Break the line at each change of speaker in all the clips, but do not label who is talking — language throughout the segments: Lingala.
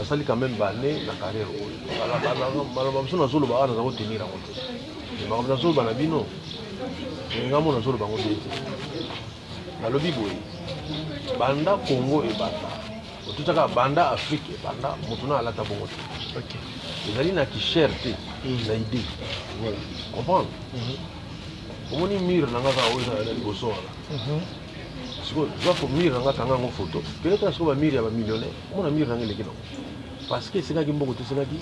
basali quand même bané na carrière bala na zolo ba na za tenir en compte mais na zolo bana bino ngamo na zolo bango bete na lobi boy banda Congo et banda otutaka banda Afrique et banda mutuna alata bongo OK ezali na ki cherté na idée comprendre comment ni mire na ngaka oza na liboso wala siko je faut mire na ngaka ngango photo peut-être siko ba mire ya ba millionnaire mona mire na ngele kino parce que c'est là qui mboko te c'est là qui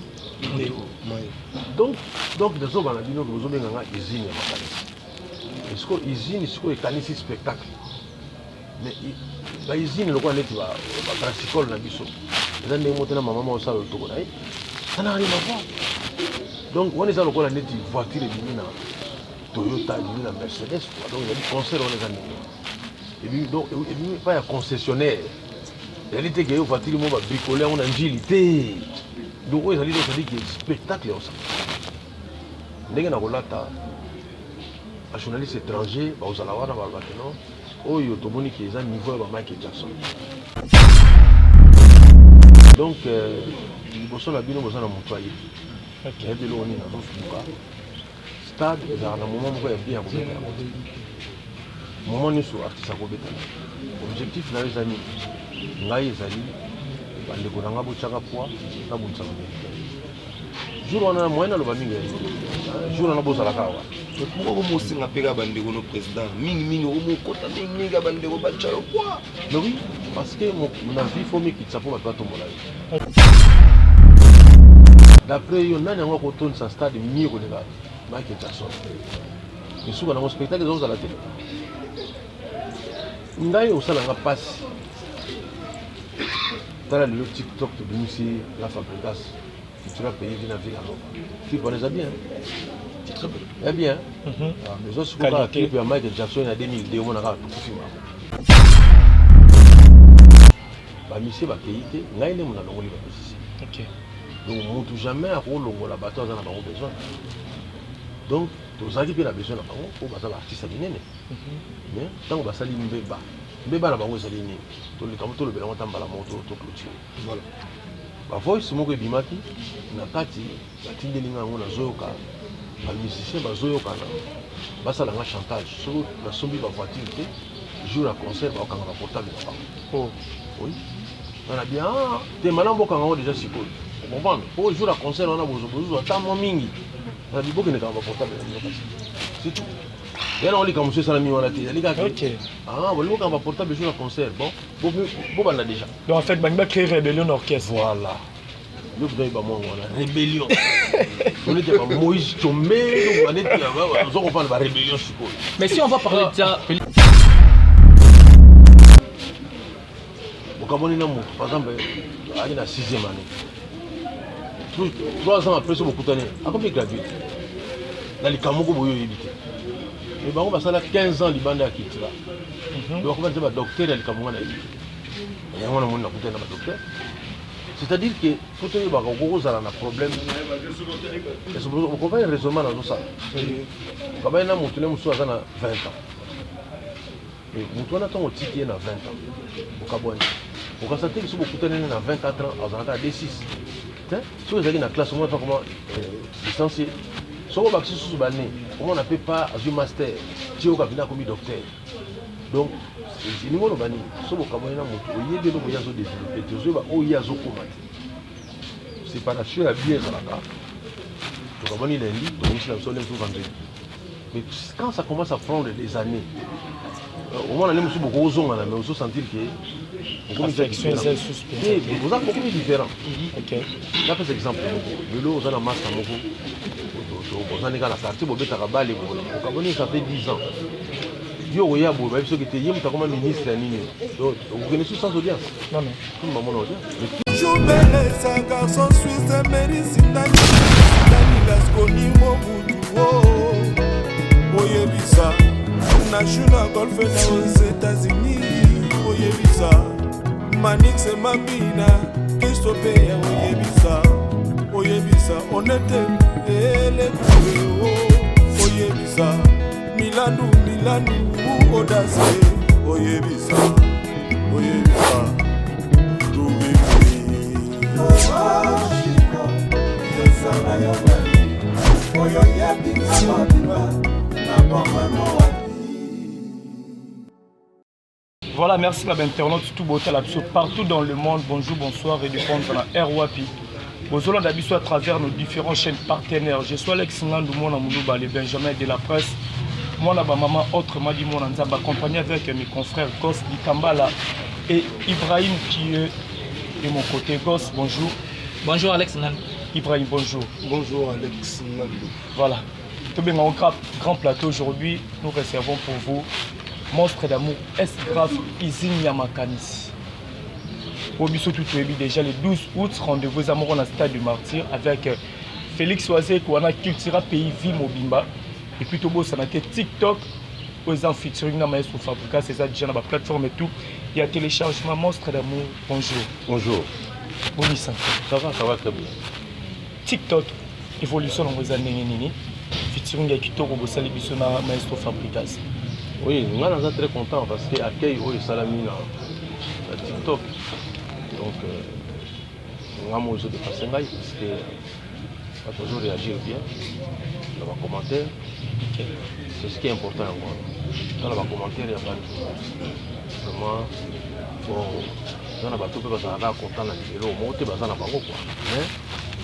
donc de zo bana bino bozo benga nga usine ya makali siko usine siko ekanisi spectacle mais la usine le quoi neti ba classical na biso eza ndenge motena mama mo sala toko na ça n'a rien à voir donc on est à lokola neti voiture ebimi na Toyota ebimi na Mercedes donc il y a du concert on est à et puis donc ebimi pas ya concessionnaire réalité que voiture mo ba bricoler on a njilité donc on ezali ça dit que spectacle ça ndenge na kolata un journaliste étranger ba ozala wana ba bakeno oyo tomoni ki eza niveau ya ba Michael Jackson donc liboso na bino bozana moto ayi OK ebelo oni na tofuka stade ezala na moment moko ya bien kobeta moment nyonso artiste akobeta objectif na ezali ngai ezali bandeko na nga botyaka poids na bonsaka jour wana moyen aloba mingi jour wana bozalaka awa
pourquoi mosinga peka bandeko no président mingi omokota mingi bandeko batyayo poids
mais oui parce que na vie faut mikitisa mpo bato batombola yo d'après yo nani yango akotonisa stade mingi koleka Michael Jackson esuka nango spectacle ezozala te ngai osalanga mpasi tala lelo TikTok tobimisi la Fabregas culture pays vina ville alors clip on est bien très bien mais aussi pour la clip ya Michael Jackson en 2002 on a tout film ba monsieur ba pays te ngai ne mona longoli ba musicien OK donc mutu jamais a kolongola bato azana bango besoin donc tozaki pe la besoin na bango pour bazala artiste minene mais tant que basali mbeba na bango ezali nini tolobela ngo tambala moto to clôture voilà ba voice moko ebimaki na kati batindeli ngango na zoyoka ba musicien bazoyoka na basala nga chantage so na sombi ba voiture te jour à concert ba okanga ba portable na bango oui on a bien te malambo kanga ngo déjà sikoyo on comprend pour jour à concert on a bozo tamo mingi na biboke ne kanga ba portable na kati c'est tout. Et là on lit comme monsieur Salami on a dit OK ah bon le quand portable joue un concert bon on a déjà
donc en fait Bangba crée rébellion orchestre
voilà le gars ba moi on a rébellion on était pas Moïse Tomé on était on parle de rébellion
mais si on va parler de ça
Bokaboni na mo par exemple à la 6e année 3 ans après ce beaucoup d'années à combien gradué dans les Kamoko boyo éviter et bango basala 15 ans libanda ya kitira donc on va dire ba docteur ya likamwa na yi et on a mon na kutana ba docteur c'est-à-dire que faut te ba ko zala na problème et so ko ba raisonnement na ça ko ba na mutu le musu azana 20 ans et mutu na tongo tiki na 20 ans bokaboni bokasate que so bokutana na 24 ans azana D6 hein so ezali na classe moi comment licencié so ba kisu balné comment on n'appelle pas un master tu es kabina comme docteur donc c'est ni mono bani so bokabona moto oyebe no boyazo développer tu ba oyazo komati séparation ya bien dans la carte tu comprends ni lundi donc c'est la seule chose vendredi mais quand ça commence à prendre des années au moins on a même beaucoup aux mais on se sentir que
affection c'est suspect
vous avez beaucoup différent
OK
là par exemple le lot on a master moko on a la quartier bobeta kabale bokaboni ça fait 10 ans yo oya bo ba biso kete yim ta comme ministre nini donc vous connaissez sans audience
non
tout maman audience
je belle sa garçon suisse médecine las konimo budu oyebisa national golf aux États-Unis oyebisa Manix Mambina Christophe oyebisa honnête ele oyebisa Milanu audace oyebisa
Voilà, merci à l'internaute, tout beauté partout dans le monde. Bonjour, bonsoir et de compte dans la RWAPI. Bonjour, d'habitude à travers nos différentes chaînes partenaires. Je suis Alex Nandou, mon Moulouba, le Benjamin de la presse. Moi, ma maman, autrement dit, mon Nzamba, accompagné avec mes confrères Goss Dikambala et Ibrahim qui est de mon côté. Goss, bonjour.
Bonjour Alex Nandou.
Ibrahim, bonjour.
Bonjour Alex Nandou.
Voilà. Tout bien, en grand plateau aujourd'hui, nous réservons pour vous Monstre d'amour, S-Grave, Izine Yamakanisi. Au Bissot tout déjà le 12 août, rendez-vous amoureux dans le stade du Martyr avec Félix Oazé, Kouana Cultura Pays Vie Mobimba. Et puis tout beau, ça a été TikTok, aux en featuring dans Maestro Fabrica, c'est ça déjà dans la plateforme et tout. Il y a téléchargement Monstre d'amour. Bonjour.
Bonjour.
Bonissa.
Ça va très bien.
TikTok, évolution dans vos années Nini. Featuring avec Kitoko Bossali Bissot dans Maestro Fabrica.
Oui, nous sommes très contents parce que l'accueil est salami dans TikTok. Donc, nous avons besoin de passer parce que on va toujours réagir bien dans les commentaires. C'est ce qui est important encore. Dans les commentaires, il y a pas de vraiment bon. Dans les bateaux, on va content dans les vélos. On va pas quoi. Mais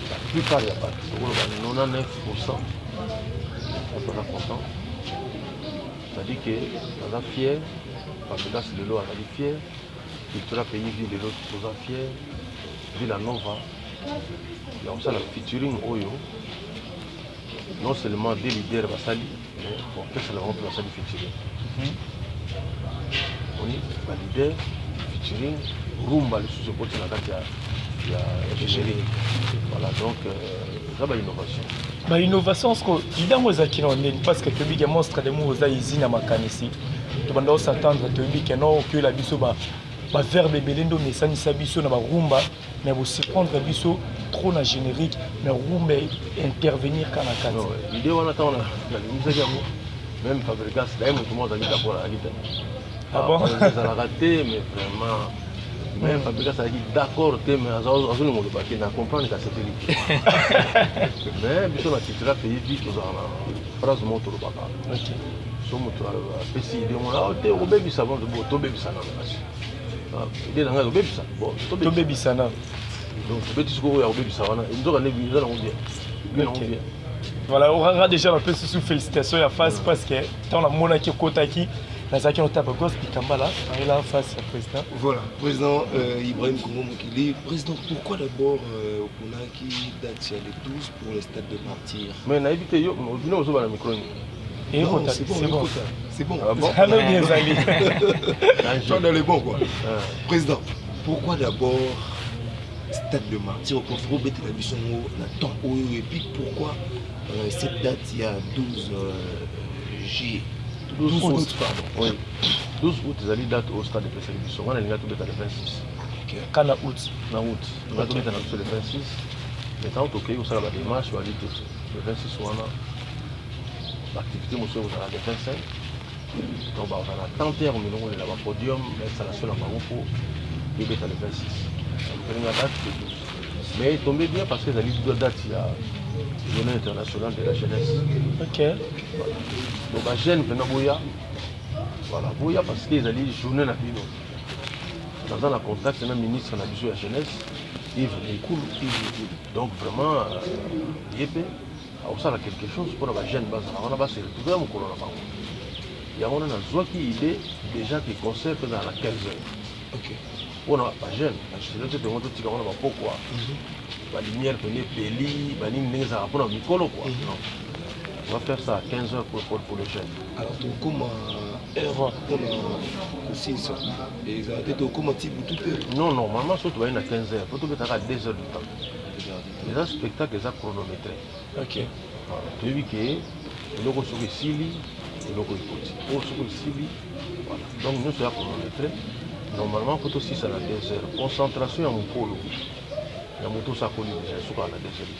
la plupart, il n'y a pas de 99%. On est content. C'est-à-dire que nous sommes fiers, parce que là c'est le lot, on est fiers, Cultura Pays Vie de l'autre, nous sommes fiers, Villa Nova, il y a aussi le featuring Oyo, non seulement des leaders Basali, mais bon, qu'est-ce que l'on peut Basali featuring. On est leader, featuring, Rumba, le sous-côté de la carte, il y a générique. Voilà, donc ça va innovation.
Bah innovation parce que idamo za kinone parce que tu dis monstre de mo za izina makanisi to banda s'attendre tu dis que non que la biso ba verbe belendo mais ça ni sa biso na ba rumba mais aussi prendre biso trop na générique mais rumba intervenir quand la carte.
L'idée on attend la musique même Fabregas d'ailleurs tout le monde a dit d'abord la guitare.
Ah bon
ça l'a raté mais vraiment même Fabregas a dit d'accord mais azali mo ba ki na comprendre que c'est lié. Mais biso na Cultura Pays Vie to za na phrase moto lo baba. OK. So moto a pesi idée mo na te o bebi savon to bebi sana na. Idée nga bebi sana. Bon, to
bebi sana.
Donc bebi ko ya bebi sana. Ndoka ne bi za na ngobia. Bien ngobia.
Voilà, on aura déjà un peu sous félicitations à face parce que dans la monarchie Kotaki Nazaki on tape Goss Dikambala, il est là face au président.
Voilà, président Ibrahim Congo Mokili. Président, pourquoi d'abord Opunaki date le 12 pour le stade de Martyr?
Mais on a évité, on vient aux autres micro.
C'est bon, c'est bon.
Ah bon?
Alors bien allé.
Tu es dans les bons quoi. Président, pourquoi d'abord stade de Martyr au confort bête la vision na temps et puis pourquoi cette date il y a 12 juillet?
12 août, pardon. Oui. 12 août, ils allaient date au stade de présélection. On a le 26.
Quand août?
En août. On a le 26. Maintenant, au pays, on a la démarche, on a dit le 26, on a l'activité, on a le 25. Donc, on a 31 millions de la podium, l'installation à Maroko, et le 26. On a la date de 12. Mais il tombait bien parce qu'il y a deux dates, il y a la journée internationale de la jeunesse.
Ok.
Voilà. Donc la jeune pendant Boya, voilà, Boya parce qu'ils allaient journée na bino. Dans un contact, c'est un ministre de la jeunesse, Yves Lekoul. Donc vraiment, il y a quelque chose pour la jeune base. On a passé le tout mon il y a une idée déjà qui concerne dans la 15 heures.
Ok.
On n'a pas jeune, c'est là que tu as pourquoi. La lumière venait péli, la ligne n'est pas pour le micro. On va faire ça à 15 heures pour les jeunes.
Alors, comment aussi ça? Comment tu
non, normalement, ça tu vas à 15 heures. Pour tout à 2 heures du temps. Les spectacles sont chronométrés.
Ok.
Tu as vu que le logo sur le Sili, le logo est petit. Donc nous sommes chronométrés. Normalement, il faut aussi ça à 2 heures. Concentration à mon polo. Il y a mon tout ça connu déjà, il faut à 2 heures.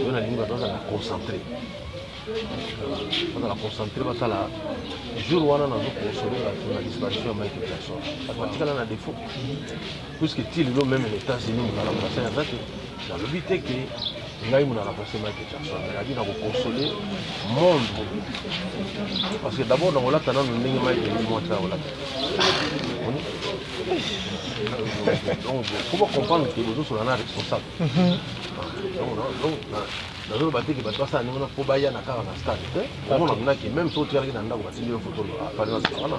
On a la concentrer. On a la concentrer parce que le jour où on a consommé la disparition de Michael Jackson. La pratique a un défaut. Puisque il est même les États-Unis, dans le but est que ngai mona remplacer Michael Jackson ngai na ko consoler monde parce que d'abord dans la tana ndenge Michael moi ça voilà donc faut comprendre que les autres sont là responsables donc dans bateau que bateau ça n'importe quoi baya na kara na stade on a que même si tu regardes dans ndako batindi photo là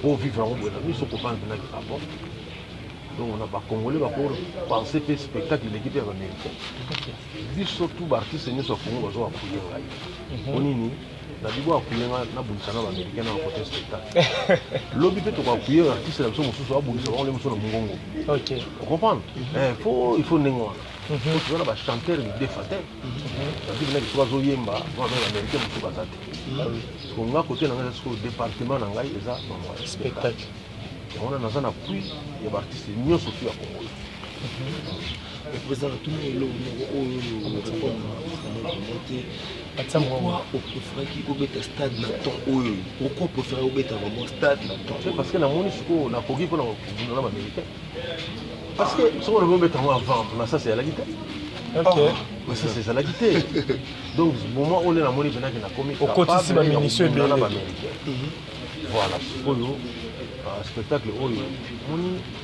pour vivre en bonne nous sont comprendre que na rapport. Donc on a pas congolais pour penser que spectacle l'équipe est américaine. Dit surtout l'artiste nous sont congolais besoin appuyer là. On ini na bibo appuyer na bunisana américain na côté spectacle. Lobby peut to appuyer l'artiste là mususu so abunisa on le mususu na mungongo. OK. Vous comprenez? Il faut nengo. Donc tu vois là chanteur de fatel. Ça dit que trois oyemba, moi américain mususu bazate. On a côté na ngai département na ngai eza spectacle. On a un appui et l'artiste est mieux sorti à Congo.
Le président tout le monde pourquoi on préfère qu'il y ait un stade pourquoi on préfère qu'il y ait un stade
parce que la monnaie on a pogé pour l'américain parce que si on veut mettre avant ça c'est à la guitare. OK. Ça c'est à la guitare. Donc au moment où on est la monnaie maintenant qu'il a commis au côté c'est la munition de l'américain. Voilà. Spectacle on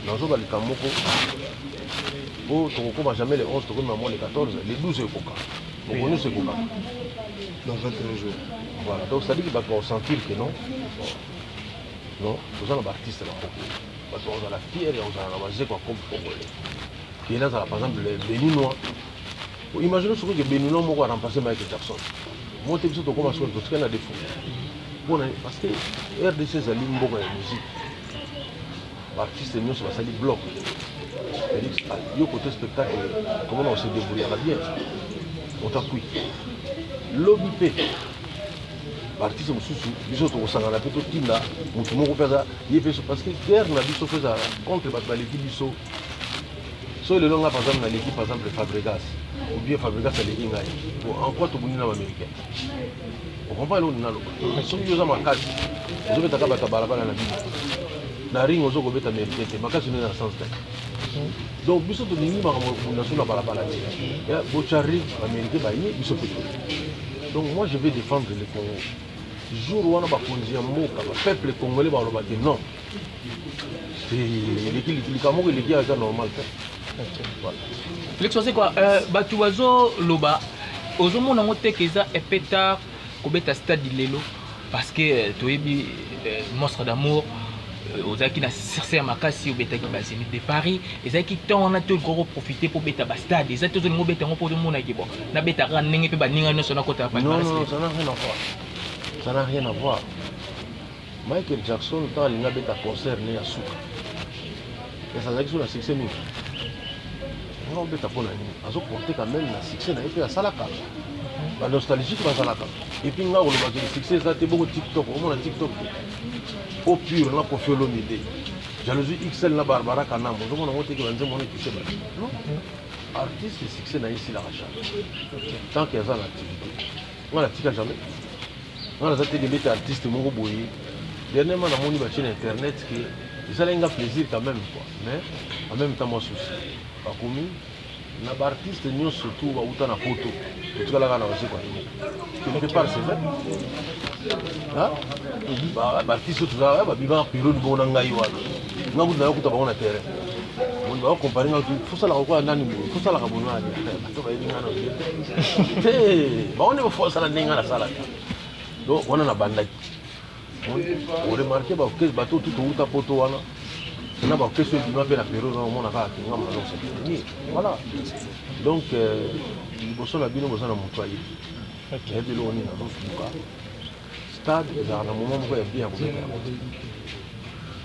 dans un likamoko oh tu ne jamais les 11 tu ne les 14 les 12 c'est coca donc on c'est coca
dans 21 jours
voilà donc ça dit qu'il va sentir que non vous avez un artiste là parce qu'on a la fière et on a la basée quoi comme congolais qui est là par exemple les Béninois imaginez ce que les Béninois vont remplacer Michael Jackson moi tu sais tu commences à faire des défaut bon parce que RDC c'est limbo de musique l'artiste nous va salir bloc yo côté spectacle comment on se débrouillera bien on t'appuie lobby p l'artiste mususu biso to sangana pe to tinda mutu moko pesa yepe parce que guerre na biso pesa contre ba l'équipe biso so le longa par exemple na l'équipe par exemple Fabregas ou bien Fabregas à l'équipe ngai en quoi to bunina américain on comprend lo nalo so yo za makati zo betaka ba balabala na biso na ring ozo ko beta américain te makasi na sens tête donc biso to ningi makambo na sula balabala ya bochari américain ba yi biso pe donc moi je vais défendre le Congo jour où on a bakonzi ya mboka ba peuple congolais ba loba que non c'est l'équilibre kamoko l'équilibre est normal voilà
l'ex c'est quoi batu bazo loba ozo mona ngote keza epeta kobeta stade lelo parce que toyebi monstre d'amour ozaki na cercer makasi obetaki ba Zénith de Paris ezaki tant on a tout gros profiter pour beta ba stade ezaki to ngo beta ngo pour mona ki bon na beta ka ndenge pe ba ninga no sona kota pa
non ça n'a rien à voir ça n'a rien à voir Michael Jackson tant il n'a beta concert ni asuka et ça zaki sur la succès mingi on beta pona ni azo porter quand même la succès na pe salaka la nostalgie va salaka et puis nga on va dire succès ça te beaucoup TikTok au moins TikTok au pur na ko felo mide jalousie XL na Barbara Kanambo donc on a monté que banze mon touché ba non artiste succès na ici la rachat tant qu'il y a ça l'activité on la tika jamais on a zate des artistes moko boyi dernièrement na moni ba sur internet que ça a un plaisir quand même quoi mais en même temps moi souci ba komi na ba artiste nyo surtout ba uta na photo tu kala kana wasi quoi quelque part c'est vrai ah ba artiste tout ça ba biba période bon ngai wana ngabu na yokuta ba on a terrain on va comparer ngatu faut ça la quoi nani faut ça la kabona ali to ba yinga na te ba on est faut ça la ninga na sala donc on a banda on remarquer ba que bateau tout uta photo wana na ba question du m'a fait la période on a pas ngam na c'est fini voilà donc bosso la bino bosso na motoyer OK et de l'on est dans le stade dans le moment où il y a bien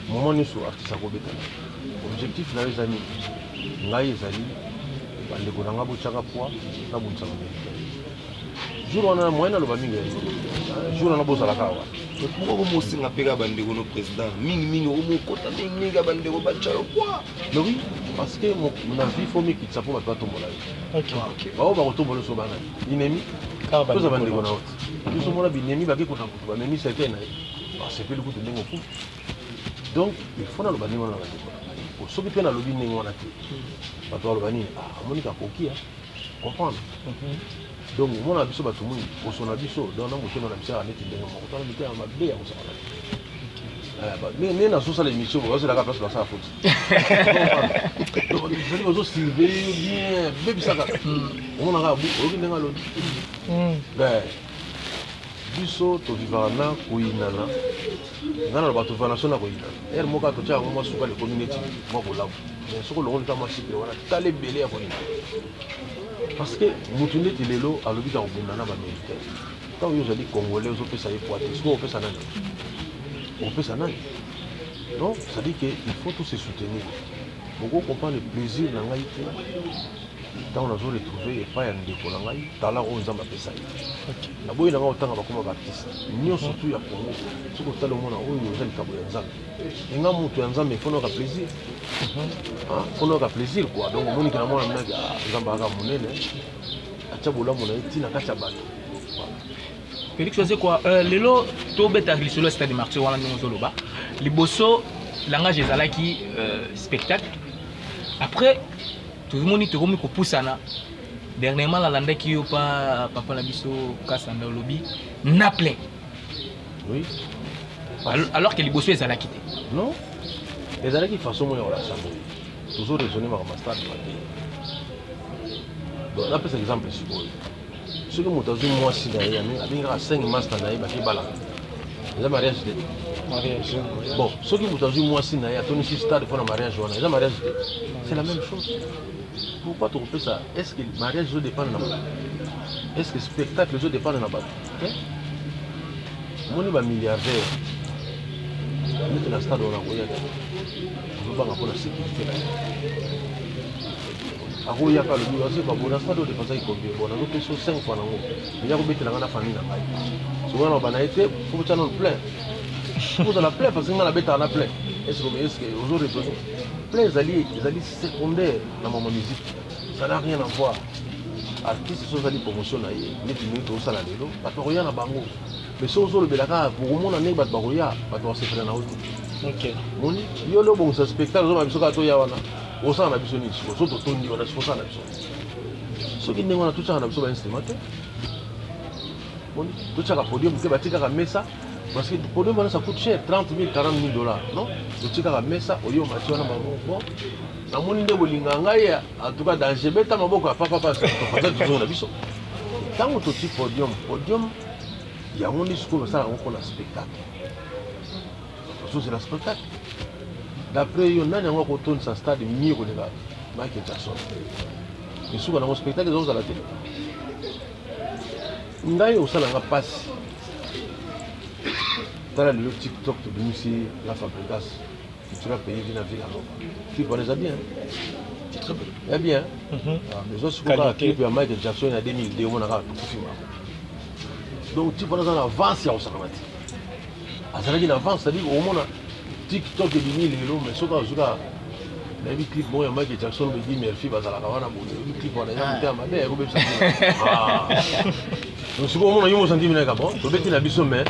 moment ni so artiste ko beta objectif na les amis ngai ezali bande ko nanga bochaka poa na bunsa jour on a moyen na loba mingi jour on a bosa la kawa
pourquoi vous mosinga pega bande ko no président mingi o mo kota mingi ga bande ko bachalo quoi
mais oui parce que mon avis faut me kitsa pour pas tomber là OK ba o ba ko tomber so bana inemi ka ba bande ko na autre tout ce monde a binemi ba ke ko na ko ba memi c'est na c'est plus le coup de ndenge fou donc il faut na loba ni wana ko soki pe na lobi ndenge wana te ba to loba ni monika kokia comprendre. Donc mon abisso ba tout monde au son abisso dans na moto na biso aneti ndenge moko tala mité ya mabe ya kosala. Mais na so sala émission ba la place la sa faute. Donc je veux aussi bien bébé ça. On a bu o ndenga lo. Biso to vivana kuinana. Ngana ba to vana sona kuinana. Moka to cha mo suka le community mo ko lawo. Mais soko lo ngona masike wana tale belé ya kuinana. Parce que Moutoune Tilelo a l'objet d'Ambonana américain. Quand vous avez Congolais, vous pouvez savoir quoi. Est-ce qu'on peut ça n'aille? On peut ça n'aille. Non, ça dit qu'il faut tous se soutenir. Beaucoup comprendre le plaisir dans l'Haïti. Quand on a retrouvé et pas un déco dans l'Haïti, dans la rose dans ma pesa. La boîte n'a pas autant comme artiste. Nous surtout il y a Congo. Ce que tu as le monde où nous allons caboyer ensemble. Et nous monter ensemble, il faut nous plaisir. Il faut nous plaisir quoi. Donc on dit que nous allons nous zamba monnaie. Achabola monnaie tina kachabato.
Félix c'est quoi lelo to beta lisolo stade marché wana ngozoloba. Liboso langage ezalaki spectacle. Après tout le monde est remis pour pousser. Dernièrement, la lande qui est pas papa na biso kasanda lobby n'a plein.
Oui.
Alors que les bossu est à la quitter.
Non. Les alaki façon moi on la chambre. Toujours raisonner ma stade. Donc là par exemple ici. Ce que motazu moi si na ya mais avec 5 master na ba ki bala. Les mariage de
mariage.
Bon, ce que motazu moi si na ya toni si stade pour le mariage wana. Les mariage c'est la même chose. Pourquoi tu fais ça? Est-ce que le mariage dépend de la base? Est-ce que le spectacle dépend de la base? Mon est milliardaire. Il est dans le stade où on a voyagé. Je ne veux pas avoir la sécurité. Il y a un stade où on a fait combien? On a fait 5 fois. Il y a une famille. Souvent, on a été pour que nous plein. Vous avez plein parce que nous avons plein. Est-ce que vous avez raison? Plein les alliés secondaires dans ma musique. Ça n'a rien à voir. Artistes sont allés promotion les minutes au salaire de l'eau, pas de rien à bango. Mais si vous avez le belaka, pour le monde en est pas de baroya, pas de se faire en autre. Ok. Mon il y a le bon spectacle, on a besoin de toi au sein de la vision ici, au sein de ton niveau, on a besoin de la vision. Ceux qui n'ont pas tout ça, on a besoin d'instrument. Bon, tout ça, le podium, tu vas tirer à messa. Parce que le podium, ça coûte cher, 30 000, 40 000 $. Non? Tu tires à messa, au lieu de match, on a bon. Na moni nde bolinga ngai en tout cas dans jebeta maboko ya papa parce que toujours na biso tango to type podium ya moni siko ça on a spectacle c'est la spectacle d'après yo nani ngo ko tourne sa stade miro de Michael Jackson et souvent dans spectacle dans la télé ngai o sala nga passe tala le TikTok de Lucie la Fabregas. Tu vas payer une vie alors. Tu connais ça bien. Eh bien. Les autres sont clip à Michael Jackson en 2002 on a tout film. Donc tu connais en avance ya osakamati. Azalaki en avance, c'est-à-dire au moins TikTok et 2000 €, mais soka na bi clip moi Michael Jackson me dit merci bazala kawana bono. Bi clip on a ya mutama be ko be ça. Ah. Donc si au moins yo mo senti bien ka bon, to beti na biso mais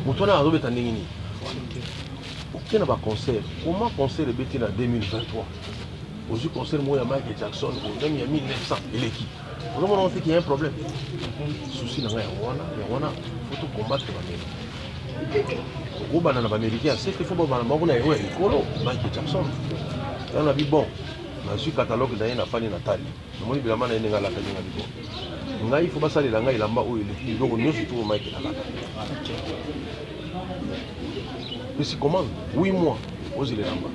mutona azo beta ndingini. Il y a un concert. Comment concert est bêté en 2023? Aujourd'hui, concert moi à Michael Jackson, il y a 1900 et l'équipe. Nous avons noté qu'il y a un problème. Souci dans il faut combattre l'Amérique. Au banana américain, c'est qu'il faut pas banana Michael Jackson. On a dit bon, dans ce catalogue d'ailleurs n'a pas de Nathalie. Nous avons dit vraiment il y a la bon. Il faut pas salir il a où il est. Donc nous surtout Michael Jackson. Mais c'est comment 8 mois aux îles là-bas.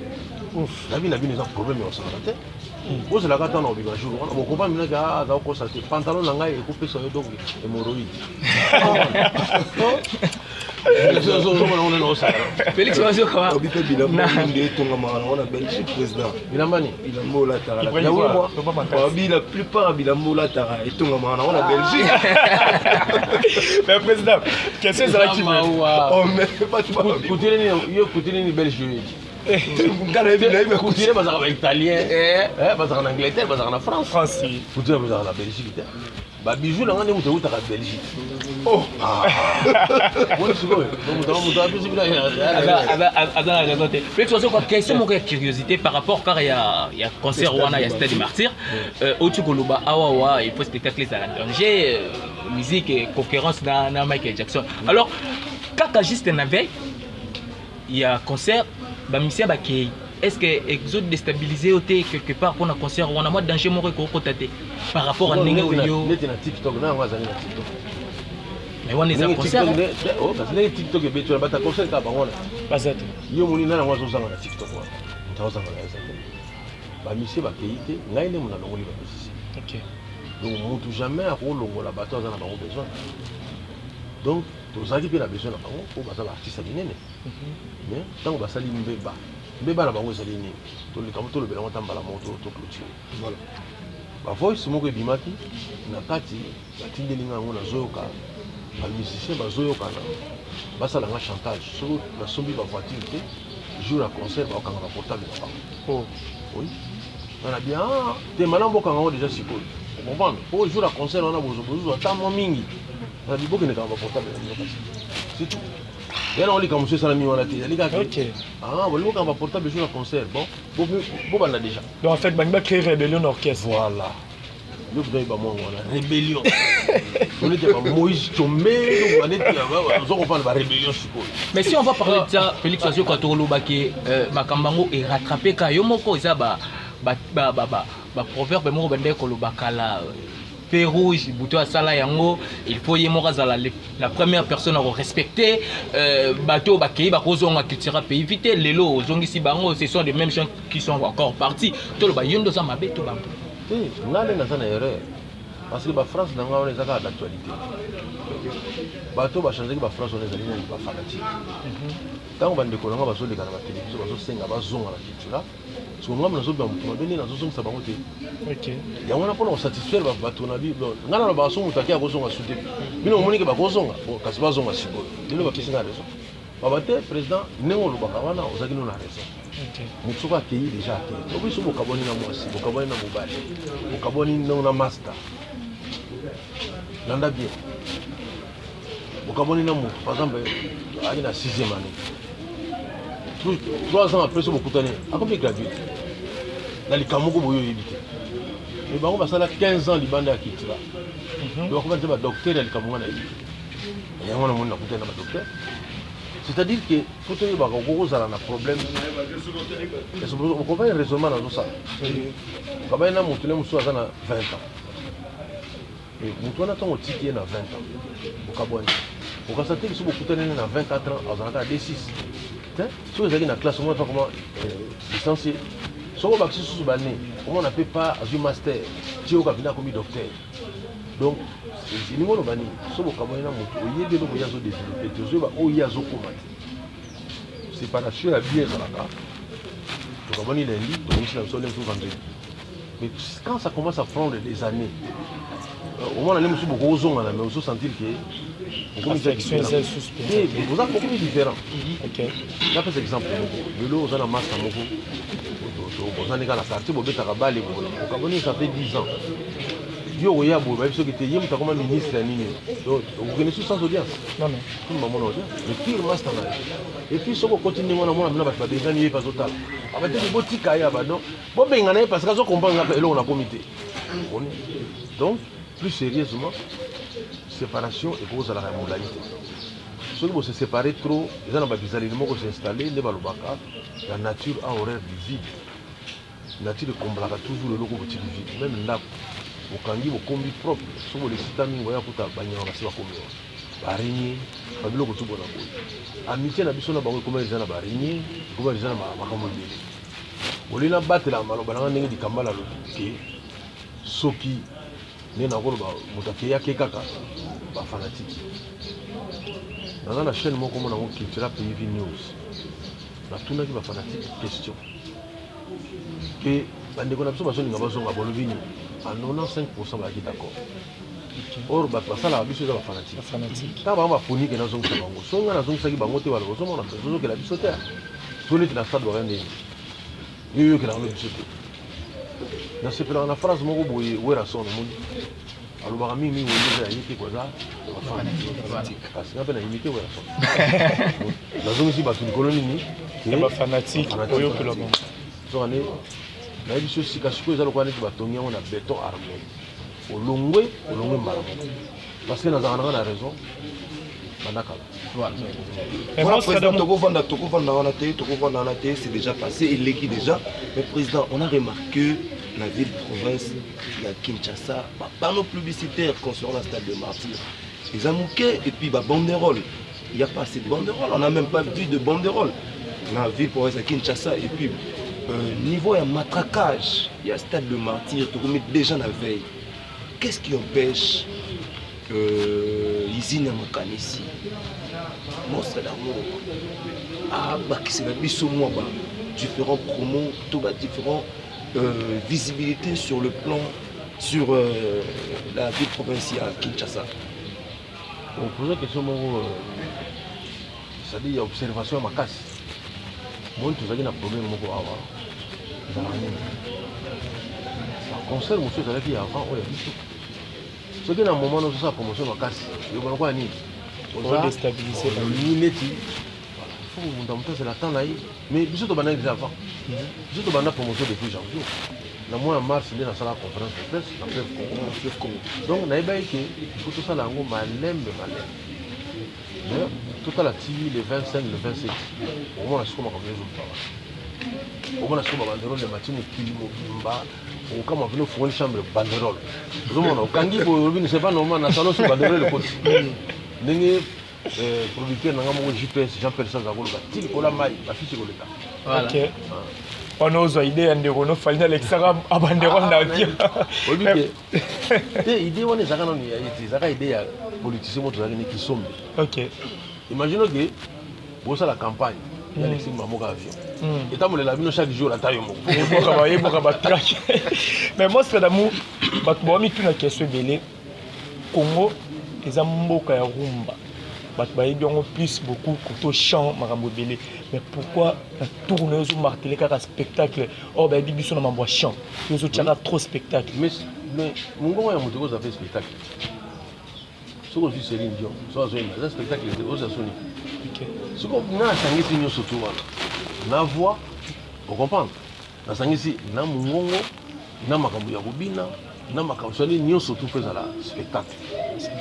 La vie n'a pas de problème en santé. Vous avez la carte en obligation. On comprend maintenant qu'il y a des constatés. Pantalon n'a et coupé sur le dos hémorroïde.
Félix Mazio quoi?
Obité bilambo nde tonga mara Belgique président.
Bilambani.
Bilambo la tara. Ya moi. La plupart bilambo la tara et tonga mara on a Belgique.
Mais président, qu'est-ce que ça qui
Oh mais pas tu vas.
Écoutez ni Belgique. Couture bazaka ba italien, bazaka na Angleterre, bazaka na France.
France.
Couture bazaka na Belgique. Ba bijou na ngani mutu utaka Belgique.
Oh.
Woni sikoyo. Mutu abizi bila ya.
Ada raison te. Mais tu vois quoi question mon curiosité par rapport car il y a concert wana ya Stade Martyr. Otu koloba awa il faut spectacle ça danger musique et concurrence na Michael Jackson. Alors kaka juste na veille il y a concert ba musicien ba ki est-ce que exode déstabiliser quelque part pour un concert on a moins danger mon ko tate par rapport à ninga yo
net na TikTok na ngazali na TikTok.
Mais on est à concert.
Oh parce que TikTok et betu bata concert ka bango na.
Bazate.
Yo moni na ngwazo zanga na TikTok wa. Ntaoza ngala eza. Ba musicien ba keite ngai ne mona longoli ba musicien.
OK.
Donc mutu jamais a kolongola bato za na bango besoin. Donc tozaki pe na besoin na bango pour baza ba artiste binene. Mais tant que basali mbeba mbeba na bango ezali nini toleka moto lobela ngo tambala moto to clôture voilà ba voice moko ebimaki na kati batindeli ngango na zoyoka ba musicien bazoyoka na basala nga chantage so na sombi ba voiture te jour à concert ba okanga ba portable na bango
Oh
oui na bien te malambo okanga déjà sikoyo on comprend pour jour à concert on a besoin tellement mingi na biboke ne kanga ba portable na bango c'est tout. Et là on lit comme monsieur Salami on a dit
OK.
Ah, on va quand portable jour à concert. Bon, on a déjà.
Donc en fait, Bangba crée Rébellion Orchestre.
Voilà. Nous faisons pas moi on a rébellion. On était pas Moïse Tomé, on était on parle de rébellion suppose.
Mais si on va parler de ça, Félix Azio Katolo Bake Makambango est rattrapé ka yo moko eza ba proverbe moko bende ko lobakala feu rouge, bouton à sala yango, il faut y la première personne à respecter. Bateau bakei bakozonga culture pays éviter lelo ozongi si bango ce sont les mêmes gens qui sont encore partis. Tout le bayondo ça mabe to bango.
Eh, ngale na sana erreur. Parce que ba France na ngao les aka d'actualité. Bateau ba changer ba France on les aligner ba fanatique. Tant bande ko nga bazo leka na ba télévision bazo senga bazonga la culture. So ngam na zo ba mutu bene na zo zonga sa bango te.
OK.
Ya wana pona satisfaire ba to na bi ngana na ba so mutu akia kozonga sute. Bino moni ke ba kozonga kasi bazonga siko. Dilo ba kisinga raison. Baba te président nengo lo ba kawana ozaki no na raison.
OK.
Mutu ka pays déjà te. Obi so bokaboni na mwasi, bokaboni na mobali. Bokaboni na master. Landa bien. Bokaboni na mutu par exemple ali na 6e année. 3 ans après ce bokutani akomi gradué. Na likamoko boyo yebite. Mais bango basala 15 ans libanda ya kitira. Donc on va dire docteur ya likamoko na yebite. Et on a mon nakutana ba docteur. C'est-à-dire que faut que ba kozala na problème. Et ce on comprend un raisonnement dans ça. Kaba na mutu le musu azana 20 ans. Et mutu na tongo tiki na 20 ans. Bokaboni. Bokasate que so bokutana na 24 ans azana D6. Si vous avez une classe, on ne va pas comment licencier. Si vous avez sous bané, comment on n'appelle pas un master, tu es comme docteur. Donc, c'est une bonne banni. Si vous avez un peu de développer, tu as séparation à bien dans la carte. Donc, on est lundi, donc ici, on est vendredi. Mais quand ça commence à prendre des années, au moins, on a beaucoup de choses, mais on se sentir que vous avez beaucoup de différents.
OK.
Là, par exemple, vous avez un master, vous avez un quartier, vous avez un balle, ça fait 10 ans. Vous avez un ministre, vous connaissez sans audience.
Non, non.
Tout le monde audience. Mais pire master. Et puis, si vous continuez, vous avez déjà nié pas total. Avec des boutiques à Yabadon, vous avez parce que vous comprenez que l'on a comité. Donc, plus sérieusement, séparation et cause à la modalité. Si vous se séparez trop, les gens vont s'installer, la nature a horreur du vide. La nature comblera toujours le logo du vide. Même là, au Kangi, au combi propre, si vous les citez, vous voyez que vous avez un combi. Araignée, pas de logo tout bon. Amitié n'a pas de comment les gens ont araignée, comment les gens ont makamodé. Vous voulez battre la malobana, vous avez dit Kambala, Soki. Né na golo ba mutakeya ke kaka ba fanatique dans la chaîne moko mona ngo culture PV news na tuna ki ba fanatique question que bande ko na biso baso ninga bazonga bolobini à 95% ba ki d'accord or ba pasala biso za ba fanatique ta ba ba poni ke na zonga bango songa na zonga ki bango te wala zonga na zonga ke la biso te tolete na stade bakende yo yokelaka no biso te nasepelaka na phrase moko boye werason omoni alobaka mingimingi oyeza ya ye te koza kasi nga mpe na imite werason nazongisi bato likolo nini
bafanatique oyokela bango
sokane nayebi biso sika sikoyo eza lokola neti batongi yango na beton armé olongwe mbala moko parce que nazalaka nanga na raison bandakala
voilà, président, c'est déjà passé, il l'écrit déjà. Mais président, on a remarqué la ville-province, la Kinshasa, panneau publicitaire concernant la stade de Martyr. Les amouquets et puis banderole. Il n'y a pas assez de banderole, on n'a même pas vu de banderole. La ville-province à Kinshasa et puis niveau de matraquage, il y a le stade de Martyr, tu remets déjà la veille. Qu'est-ce qui empêche Izina Makanisi, Monstre d'amour, c'est la différents promos, différentes visibilités sur le plan, sur la ville provinciale Kinshasa.
On pose la question, c'est-à-dire il y a observation à Makas. Moi, tu as un problème, concert, monsieur, c'est qu'il y a avant, il y a du ce qui est dans le moment où ça promotion ma casse, il y a quoi ni
on déstabiliser la
ligne. Il faut que c'est la temps là, mais bisous to bana déjà avant. Bisous to bana promotion depuis janvier. Na mois en mars il est dans la conférence de presse, la preuve Congo. Donc na iba que il faut tout ça là ngo malembe. Mais tout à la TV le 25 le 27. Au moins la soma comme les autres. Au moins la soma banderole le matin au kilimo mba. Kama vile fungoni chambre banderole. Zomona ukangi bo ne c'est pas normal na salon sur banderole le côté. Ndenge producteur nanga mo GPS Jean-Pierre Sanzagolo ba tili kola mai ba fiche koleka.
OK. On ose idée ande kono falina l'extra a banderole na dia.
Obi ke idée on ezaka non ya ite zaka idée ya politicien mo tozali ni kisombe.
OK.
Imagine que bo ça la campagne il y a l'extime mamoka avion. Et tant que la vie chaque jour la taille mon.
Mais moi c'est d'amour. Bah tu vois mis tout la question belé. Congo les amboka ya rumba. Bah tu vois bien plus beaucoup côté chant marambo belé. Mais pourquoi la tourneuse ou martelé car spectacle. Oh bah bibi son mambo chant. Les autres chara trop spectacle.
Mais mon gars ya moto ça fait spectacle. Ce qu'on fait Céline Dion, ça c'est un spectacle aux États-Unis.
OK.
Ce qu'on a sangé signo surtout na voix, vous comprenez? Na sangisi na mungongo, na makambu ya kubina, na makambu sali nyo surtout fait ça là spectacle.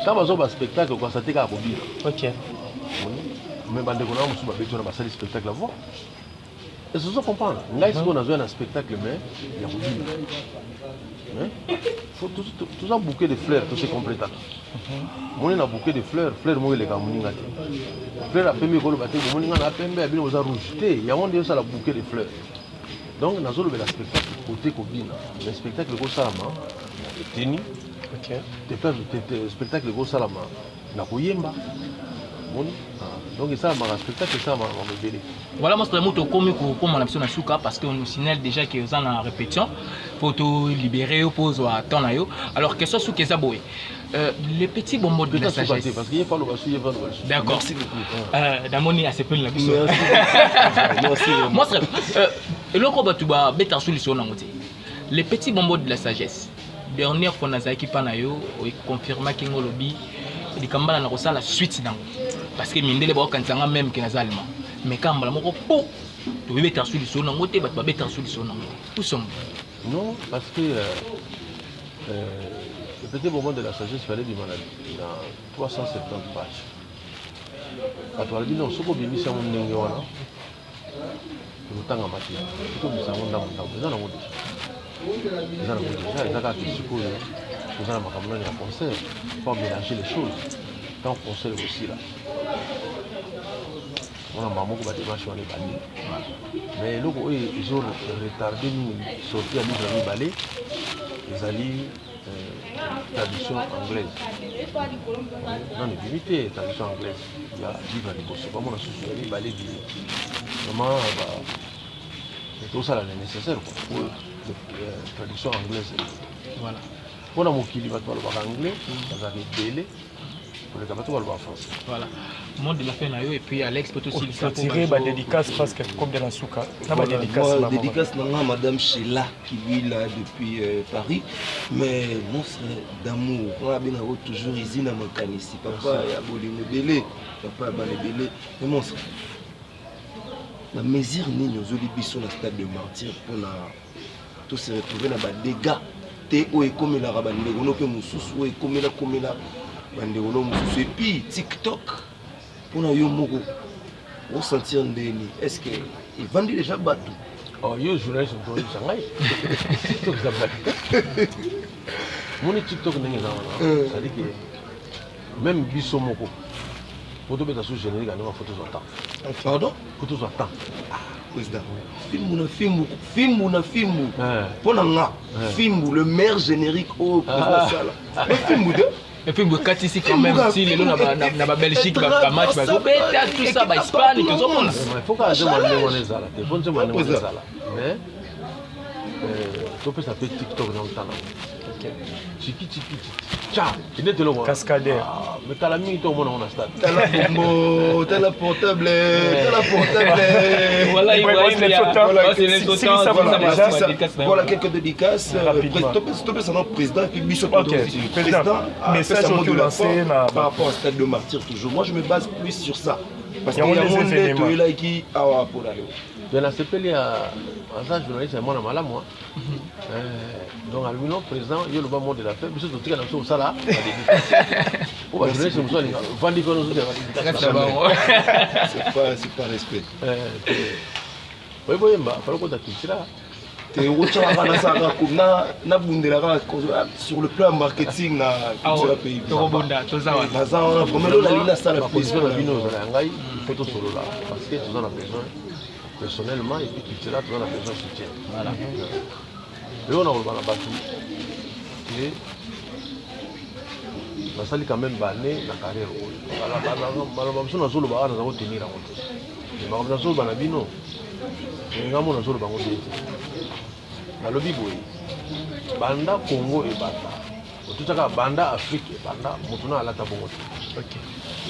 Quand bazo ba spectacle quoi ça teka kubina.
OK.
Mais bande ko na musu ba beto na ba sali spectacle la voix. Et ce sont comprendre. Ngai ce qu'on a joué un spectacle mais il y a kubina. Faut tout ça bouquet de fleurs, tout c'est complété. Moi on a bouquet de fleurs, fleurs moi les gamuninga te. Fleurs a pembe ko lo baté, moninga na pembe abino oza rouge te. Il y a on dit ça la bouquet de fleurs. Donc nazo le spectacle côté kobina. Le spectacle ko salama teni.
OK.
Te spectacle ko salama na koyemba. Moni. Donc ça ma spectacle ça ma bébé.
Voilà, moi c'est moto comme on a besoin de souka parce qu'on nous signale déjà qu'ils sont en répétition pour te libérer au pause à temps là. Alors question sur qu'est-ce boy. Les petits bonbons de la sagesse
parce qu'il y a pas le bassu, il y a pas le bassu.
D'accord.
Merci beaucoup.
Damoni a sepel la biso.
Merci.
Moi c'est le combat tu vas bêta solution na moté. Les petits bonbons de la sagesse. Dernière fois na zaki pa na yo, il confirma kingo lobby di kambala na kosala suite nango. Parce que mindele ba kanzanga même que nazalma. Mais quand mbala moko po tu veux bêta solution nango te ba bêta solution nango. Où sommes
non, parce que le petit moment de la sagesse fallait du maladie. Il y a 370 pages. Quand on a dit non, ce qu'on a mis sur mon ndenge wana, le temps en matière. Tout le monde dans mon temps. Ils en ont déjà. Ils en ont déjà. Ils ont déjà suppose. Ils en ont makamana de concert. Il faut mélanger les choses. Quand on concert aussi là. On a maman qui va démarcher on est balé. Mais là ils ont retardé nous sortir à l'île balé. Ils allaient tradition anglaise. Non, mais limité tradition anglaise. Il y a livre à l'époque. Comment on a soutenu les balais d'île. Comment tout ça là est nécessaire pour la tradition anglaise.
Voilà.
Pour la mokili va parler anglais, ça va être belé. pour les capables de voir France.
Voilà. Monde de la fin là et puis Alex peut aussi
tirer ma dédicace parce que comme de la souka. Na ma dédicace
moi dédicace na madame Sheila qui vit là depuis Paris mais mon frère d'amour on a bien toujours Izina Makanisi papa ya bolingo belé papa ba belé mais mon frère la mesure nini ozoli biso na stade de martyr pour na tout se retrouver na ba dégâts te o ekomela ba ndeko no pe mususu o ekomela komela ba ndeko no mususu et puis TikTok pour na yo moko au sentir ndeni est-ce que il vendit déjà bateau
oh yo journaliste pour Shanghai TikTok ça va mon TikTok ndenge na wana ça dit que même biso moko photo beta sous générique na photo sur temps
pardon
photo sur temps
président film na film pour nga film le meilleur générique au président sala le film de
et puis Bukati ici quand même si les na ba Belgique ba match ba beta tout ça ba Espagne tout ça monde
il faut que je m'en les ala te faut que je m'en les ala mais tu peux s'appeler TikTok dans le temps OK tiki ciao tu n'es le
cascadeur
mais calami to mona on a stade
t'as la portable
voilà il
voilà quelques dédicaces stop ça non président et puis biso président
message que lancé
par rapport au stade de martyr toujours moi je me base plus sur ça parce qu'il y a un monde là qui a pour aller
bien la CPL à un journaliste c'est moi na mala moi donc à lui non président il le bas monde de la fête biso to tika na so sala ou ba journaliste mo so linga vandi ko no so
c'est pas respect
oui mba falo ko takitira
te rocha kana sanga na bundela sur le plan marketing na culture pays
to bonda to zawa
na zawa comme lo la lina sala
position na bino za ngai photo solo là parce que tu en as besoin personnellement et puis culturel tu en as besoin de soutien voilà et on a rejoint la bateau et la salle quand même banné la carrière voilà la besoin de solo ba na za tenir en compte mais ma besoin ba na bino ngamo na solo bango bete na lobi boy banda Congo et banda otutaka banda Afrique et banda mutuna alata bongo OK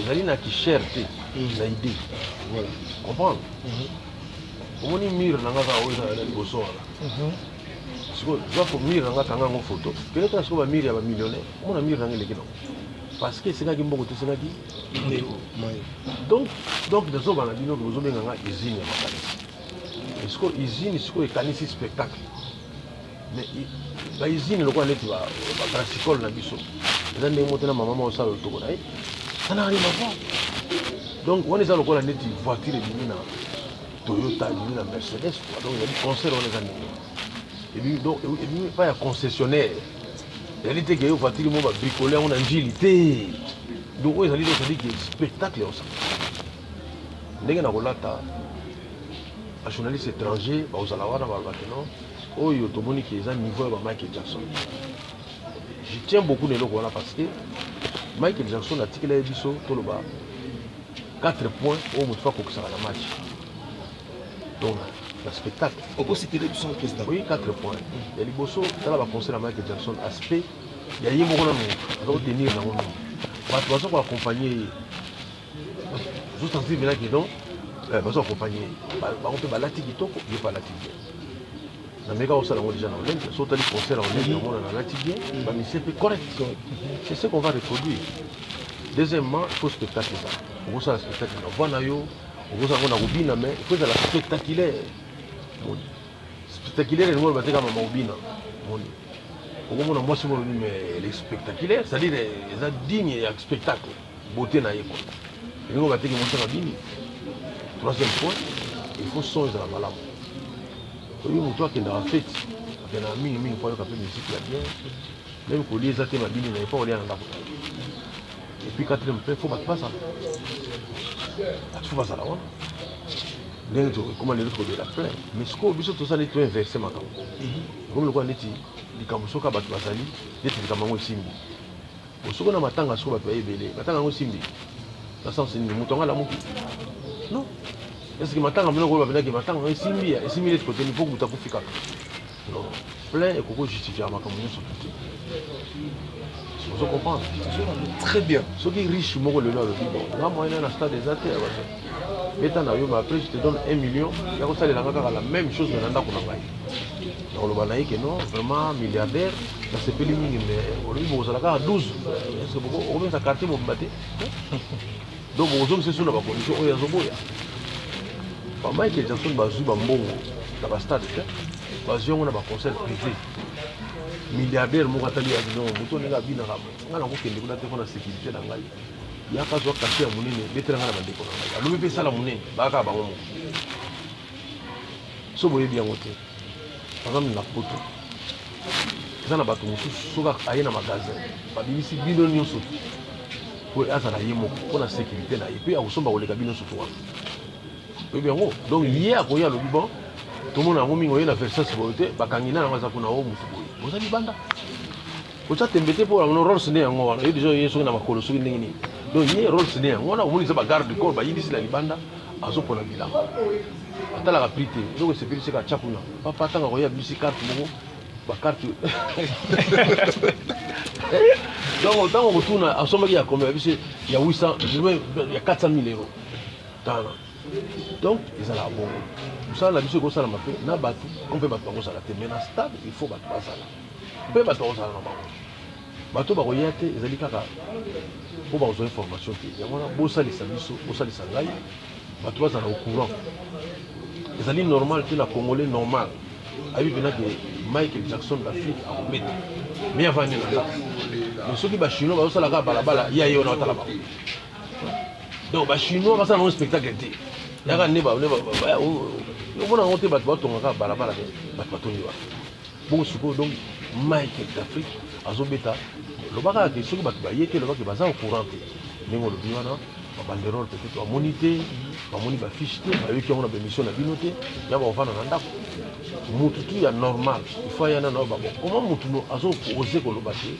ezali na ki cherté na idée voilà comprendre omoni mire na nga za oza liboso wana siko zako mire na nga tanga ngo photo peut-être que siko ba mire ya ba millionnaire mona mire na nga lekino parce que c'est nga mboko te c'est nga ki donc de zo bana bino bozo benga nga usine ya makanisi siko usine siko ekanisi spectacle mais ba usine lokwa neti ba classical na biso eza ndenge motena mama mo sala toko na sana ali mavo donc on est à lokwa neti voiture ebimi na Toyota, la Mercedes, donc il y a des concerts dans les années. Et puis, donc, il n'y a pas de concessionnaire. Il y a des gens qui ont bricolé, on a agilité. Donc, il y a des gens qui ont spectacle. Il y a des journalistes étrangers, ils ont un niveau de Michael Jackson. Je tiens beaucoup de gens parce que Michael Jackson a tiré 4 points au bout de fois pour que ça va la match. Donc, le spectacle.
On peut citer les son président.
Oui, 4 points. Il y a les bossos, ça va conseiller à Michael Jackson. Aspect, il y a des gens qui vont tenir dans le monde. Parce qu'on va accompagner. Juste en disant que non, on va accompagner. On peut pas l'attiquer, il n'y a pas l'attiquer. Dans les cas où ça l'a déjà dans l'Inde, soit les concerts en Inde, on a l'attiquer, mais c'est correct. C'est ce qu'on va reproduire. Deuxièmement, il faut spectacle ça. On va faire le spectacle. On va on a Rubina, mais il faut la spectaculaire. Spectaculaire, nous avons comme Rubina. On a moi mais les spectaculaires, c'est-à-dire les dignes et spectacle. Beauté na yeko. Et nous on va dire que mon bini. Troisième point, il faut son de la malade. Oui, toi qui est dans la fête, il y a un mini fois que musique là bien. Même pour les athées ma bini, il pas aller en là. Et puis quatrième point, il faut pas ça. Tu vas à la one. Comment les autres de la plaine. Mais ce qu'on a tout ça, c'est inversé maintenant. Comme le quoi on est dit, les Kamusoka bat basali, les Tikamango Simbi. Au second, on m'attend à ce qu'on va payer belé. M'attend à Simbi. Ça sent c'est une mouton à la mouki. Non. Est-ce que m'attend à me le voir avec m'attend à Simbi et Simbi de côté, il faut que vous t'appuiez. Non. plein et qu'on justifie à ma commune sur tout. Vous comprenez?
Très bien.
Ceux qui sont riches, moi, le nom, là, moi, il y a un stade des athées. Mais après, je te donne 1 million. Il y a la même chose, mais dans le Banaï, que non, vraiment milliardaire. Ça s'est payé, mais vous avez 12. Est-ce que vous avez un quartier, vous battez? Donc, vous avez une condition. Pas mal que Jackson Bazou Bambongo, dans le stade, Bazou, on a un conseil privé. Milliardaire, mon atelier a dit non, vous avez bien à on a la sécurité dans la il y a pas de quartier à Mounine, les trains à la bande. Alors, vous faites ça la Mounine, Baka Bango. Si vous voyez bien, par exemple, la photo. Ça n'a pas tout le monde, soit à un magasin. Pas ici, bidon sur pour pour la sécurité, et puis à vous sommes les cabines sur toi. Donc, hier, quand il y a le Liban, tout le monde a mis la version sécurité, Bakangina, on va s'appeler vous avez banda. Vous avez embêté pour un rôle ciné en Goa. Et déjà, il y a un macolo sur une ligne. Donc, il y a un rôle ciné en Goa. On a garde du corps, il y a la banda, à ce point de vue là. Attends la rapidité. Donc, c'est plus que Chapuna. Papa, tant qu'il y a une carte, carte. Donc, autant on retourne à ce moment, il y a combien? Il y a 800, il y a 400 000 euros. Donc, ils ont la bonne. Vous savez, la mission que ça m'a fait, n'a pas tout. On peut battre ça la tête. Mais dans le stade, il faut battre ça là. On peut battre ça là. Bateau ba royate ezali kaka pour avoir information il y a beau ça les services beau ça les sangai bateau ba au courant ezali normal que la congolais normal ayi bina que Michael Jackson d'Afrique a remettre mais avant ni là mais ceux qui ba chinois ba ça la balabala ya yo na tala ba donc ba chinois ba ça un spectacle té ya ka ne ba on a monté bateau tonga balabala ba bateau ni ba bon suko donc Michael d'Afrique azobeta lobaka ke soki bato bayeke lobaki baza au courant te ndenge olobi wana babanderole peut-être bamoni te bamoni bafiche te bayoki yango na bémission na bino te ya baofanda na ndako mutu tu ya normal ifo ayana na babo koma mutu no azopose koloba te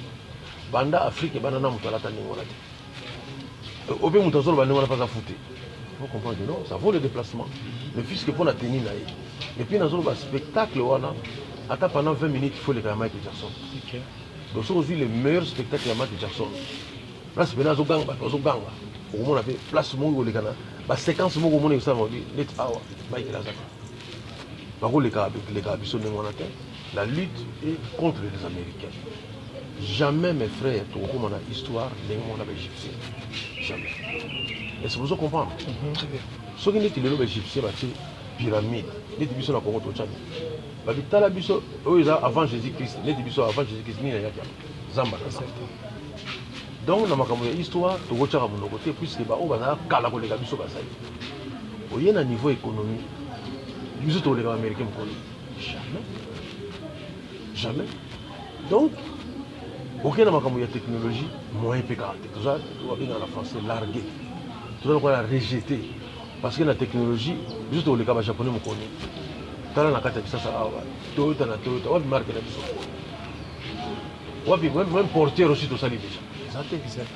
banda afrique bana na mutu alata ndenge wana te ope mutu azoloba ndenge wana mpe aza fute faut comprendre non ça vaut le déplacement mais puisque mpo na teni na ye et puis nazoloba spectacle wana ata pendant 20 minutes il faut les camarades de Jackson. Okay. Donc c'est aussi le meilleur spectacle de Michael Jackson. Place maintenant Zoganga, Zoganga. Au moment où place Mongo les Ghana, la séquence Mongo Mongo ça va dire let's hour Michael Jackson. Par contre les Carabisons de Monaco, la lutte est contre les Américains. Jamais mes frères, tout comme on a histoire, les gens ont égyptien. Jamais. Est-ce que vous comprenez? Ce qui est le égyptien, c'est pyramide. Les divisions à Congo Tchad. Babitala biso avant Jésus-Christ, les divisions avant Jésus-Christ ni ya Zamba. Donc na makambo ya histoire to gocha ka monoko te puisque ba o baza kala ko lega biso basali. Oye na niveau économique, biso to lega américain ko. Jamais. Jamais. Donc aucun na makambo ya technologie moyen péka. Tout ça on va bien en français largué. Tout ça on va rejeter parce que la technologie biso to lega ba japonais mo koni. Tala na kata kisasa awa Toyota na Toyota wapi marque na biso wapi même portière aussi to sali déjà exact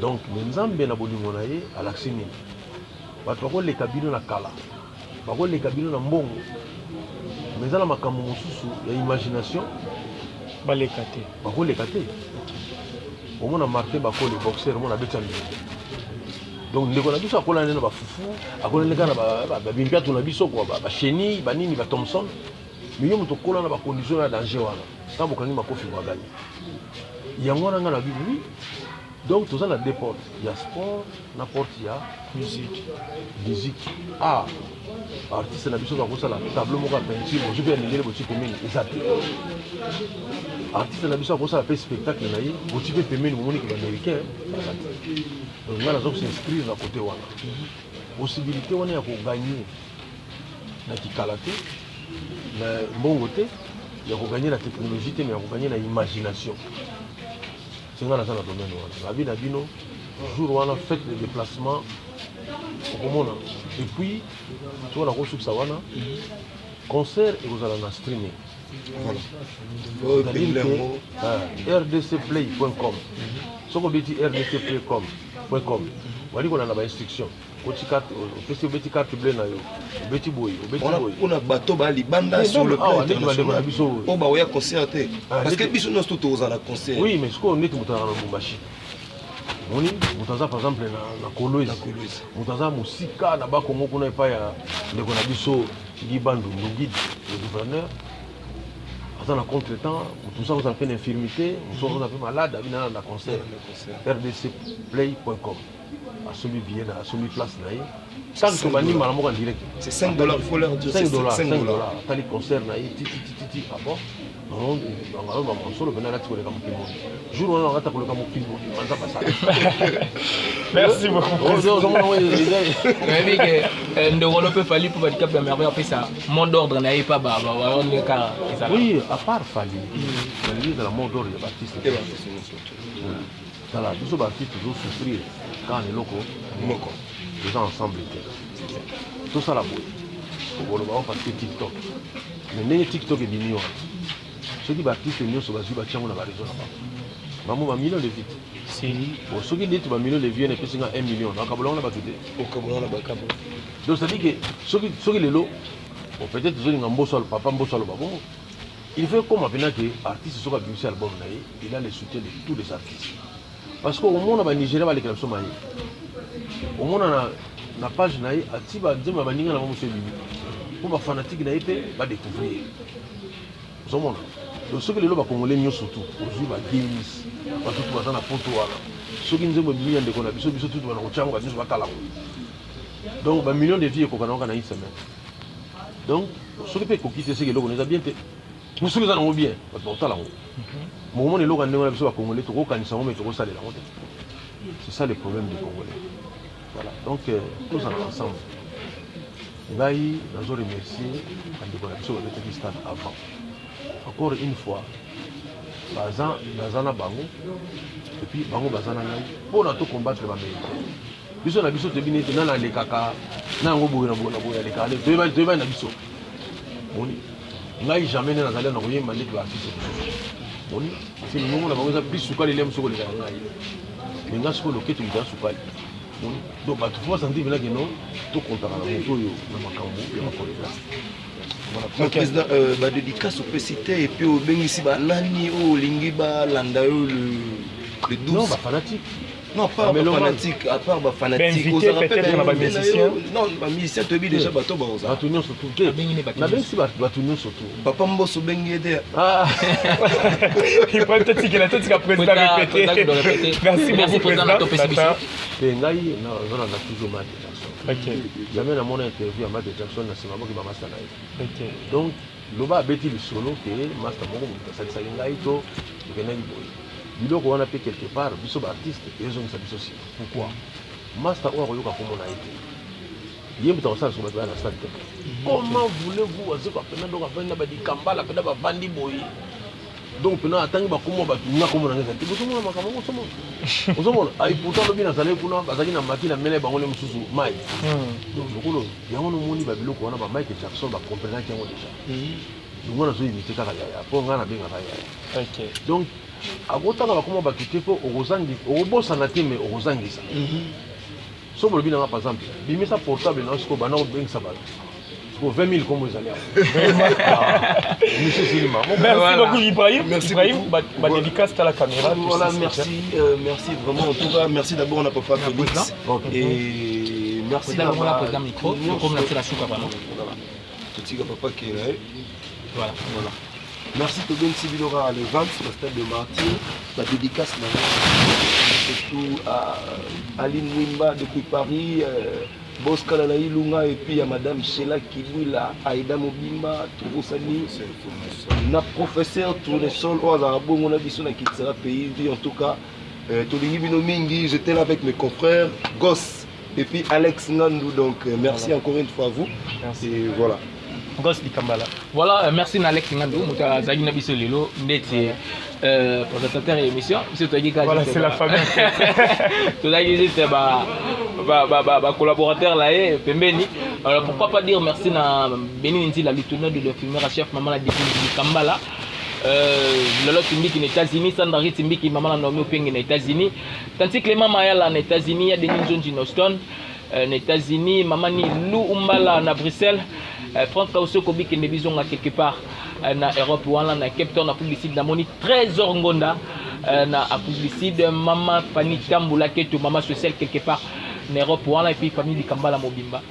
donc nzambe na bolingo na ye alaksini bato bako le kabino na kala bako le kabino na mbongo mais za na makambo mosusu ya imagination
baleka te
bako le kate au moins na Martin bako le boxeur mon abeta donc ndeko na biso akola nena ba fufu akola neka na ba bimpiatu na biso kwa ba cheni ba nini ba Thompson mais yo muto kola na ba condition ya danger wana ta bokangi makofi wa gagner yango na nga na bibi donc tout ça na deux portes il y a sport na porte ya musique artiste na biso ba kosala tableau moko ya peinture bo jipe ndele bo chipe mini ezati artiste na biso akosala pe spectacle na ye bo chipe pemeni bo moni ke ba américain donc on a s'inscrire à côté wana possibilité wana ya ko gagner na kikalate na mbongo te ya ko gagner la technologie te mais ya ko gagner na imagination c'est ngana ça na domaine wana la vie na bino jour wana faites les déplacements au monde et puis tu wana ko subsa wana concert et vous allez na streaming voilà rdcplay.com soko biti rdcplay.com wali kona na ba instruction obeti carte bleue na yo obeti boy
on a bateau ba libanda sur le plan international o ba oya concert parce que biso nous tout aux na concert
oui mais ce qu'on est tout dans Lubumbashi moni mutaza par exemple na Kolwezi mutaza musika na ba Kongo kuna epa ya ndeko na biso Libandu Ngidi le gouverneur dans le contre-temps, tout ça vous a fait une infirmité, vous avez fait malade, vous avez un concert. rdcplay.com. À celui Vienne, à celui place. Tant que tu vas en direct.
C'est $5, il faut leur dire.
$5. T'as les concerts, titi, ah bon? Non, on solo venir là tu le camp jour on va pour le camp on va passer.
Merci beaucoup.
Mais que ndoko no peut falli pour Cap de Merveille après ça mot d'ordre n'a pas ba on est car
oui à part falli il y a la mot d'ordre de Baptiste ça là tous les Baptistes toujours souffrir quand les locaux moko les gens ensemble tout ça la boue pour le voir parce que TikTok mais TikTok est mignon. Ceux qui baptisent les sur la raison là-bas. Maman, million de vite.
Si.
Bon, ceux qui disent que million de vies, on est plus 1 million. Donc, on a battu. Donc, ça dit que ceux qui les lots, peut-être qu'ils ont un beau sol, papa, un beau sol, bon. Il fait comme maintenant que l'artiste soit venu sur l'album, il a le soutien de tous les artistes. Parce qu'au moins, on a Nigeria, on a les clubs somaïens. Au moins, on a page, on a dit que on a Ninga, on a monsieur Bibi. Pour les fanatiques, on va découvrir. Vous avez donc ceux qui les congolais mieux surtout aujourd'hui va Guinness parce que tout va dans la photo là ceux qui nous ont millions de connaissances ceux tout va dans le va tala donc ba millions de vies qu'on a dans une semaine donc ceux qui peuvent quitter ces gens on a bien nous ceux qui ont bien parce que tala moment les gens on a besoin congolais tout quand ils sont mais tout ça les là c'est ça le problème des congolais voilà donc tous ensemble Baï nous remercier quand on a besoin de cette stade avant. Encore une fois, Bazana Bango, et puis Bango Bazana Nai, pour tout combattre les Américains. Biso na biso te bini te nana le kaka, na ngo boye na le kaka, te va na biso. Moni, ngai jamais na zala na koyemba ndeki ba affiche. Moni, c'est nous na bango za biso ka le lem soko le kaka ngai. Menga soko lo ketu nda sukali. Moni, donc ba tu faut sentir bina que non, tout comptera na moto yo na makambo ya makolela.
Voilà, président, dédicace au PCT et puis au Bengisi Nani ou Lingiba Landayo le 12.
Non, fanatique.
Non, pas fanatique, à part fanatique.
Invité peut-être dans musicien.
Non, musicien tu es déjà bateau baoza.
Batunion surtout. Na Bengisi Batunion surtout.
Papa Mbosso Benguede.
Ah.
Il prend peut-être que la tête qu'a président répété. Merci
président de ton
Et ngai na zona na toujours mal.
OK.
Jamais dans mon interview à Michael Jackson na sima boki ba master na.
OK.
Donc loba beti le solo que master moko ça ça ngai to kenani boy. Biloko wana pe quelque part biso ba artiste ils ont ça biso aussi. Pourquoi? Master o akoyoka ko mona été. Yemba ta ça sur ba na stade. Comment voulez-vous azuka pena donc afanya ba dikambala pena ba bandi boy. Donc pena atangi ba komo ba tunga komo na ngeza. Tibo somo makambo somo. Osomo ai pourtant lobi na zale kuna bazaki na makina mele bangole mususu mai. Donc lokolo yango no moni ba biloko wana ba Michael Jackson ba comprendre yango déjà. Donc on a zo imiter kaka ya po ngana benga ya.
OK.
Donc agotanga bakoma bakite po okozangi okobosa na te mais okozangisa. Somo lobi na par exemple bimisa portable na siko bana obengisa ba. Pour 20 000 comme vous allez avoir. Monsieur Silima.
Merci beaucoup Ibrahim. Merci Ibrahim. Ma dédicace à la caméra.
Voilà, merci. Merci vraiment. En tout cas, merci d'abord on a pas fait Félix. Et merci
d'avoir pris le micro. Comme la la souka vraiment.
Petit papa qui est là.
Voilà.
Merci de Ben Sibilora le 20 sur le stade de Martyr. La dédicace surtout à Aline Wimba depuis Paris. Bosca Lalaï Lunga et puis à Madame Sheila Kibouila, Aïda Mobimba, Tourosani, na professeur Tournesol, Oazarabo, mon avis sur la Kitsara pays, en tout cas, Tolingi Binomingi, j'étais là avec mes confrères, Goss et puis Alex Nandou, donc merci encore une fois à vous.
Merci.
Et voilà.
Goss Dikambala.
Voilà, merci Alex Nandou, Mouta Zagina Bissolilo, Ndete, présentateur et émission.
Voilà, c'est la famille.
Tout ça, c'était collaborateur là, Pembeni. Alors pourquoi pas dire merci à Bénin, la lieutenant de l'infirmière chef, maman la définition Kambala. Lolo Timbiki aux États-Unis, Sandra Timbiki, maman la nommée au Peng aux États-Unis. Tandis que les mamans à aux États-Unis, il y a des Jones in Houston. aux États-Unis, maman ni Lou Umbala na Bruxelles, Franck Kauso Kobi qui ne bisons quelque part na Europe ou en Cape Town, na publicité na moni Trésor Ngonda, na publicité maman Fanny Tamboula qui est maman sociale quelque part en Europe ou en et puis famille Kambala Mobimba.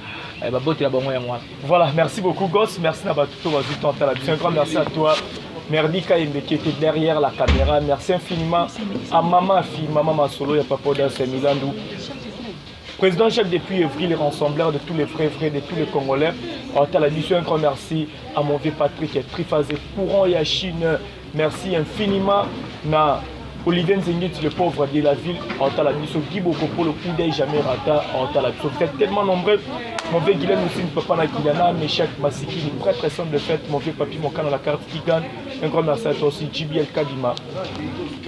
Voilà, merci beaucoup Goss, merci Nabatuto Wazuto un grand merci à toi. Merdi Kaimbe qui était derrière la caméra, merci infiniment à Maman Masolo et à Papa Danse Milandou. Président chef depuis Evry, les rassembleurs de tous les frères de tous les Congolais. Un grand merci à mon vieux Patrick et Trifazé Courant Yachine. Merci infiniment à Olivier Nzengit, le pauvre de la ville. Guibo Kopo, le coup d'œil jamais rata. Vous êtes tellement nombreux. Mon vieux Guylaine aussi, ne peut pas Kilana, Meshach Masiki, une très très sonne de fête. Mon vieux papy, mon canard, la carte qui gagne. Un grand merci à toi aussi, JBL Kadima,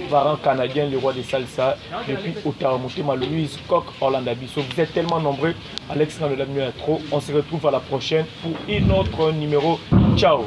Varan canadien, le roi des salsa. Et puis Ottawa Motema, Louise Coq, Orlando Abisso. Vous êtes tellement nombreux. Alex, dans le trop. On se retrouve à la prochaine pour un autre numéro. Ciao.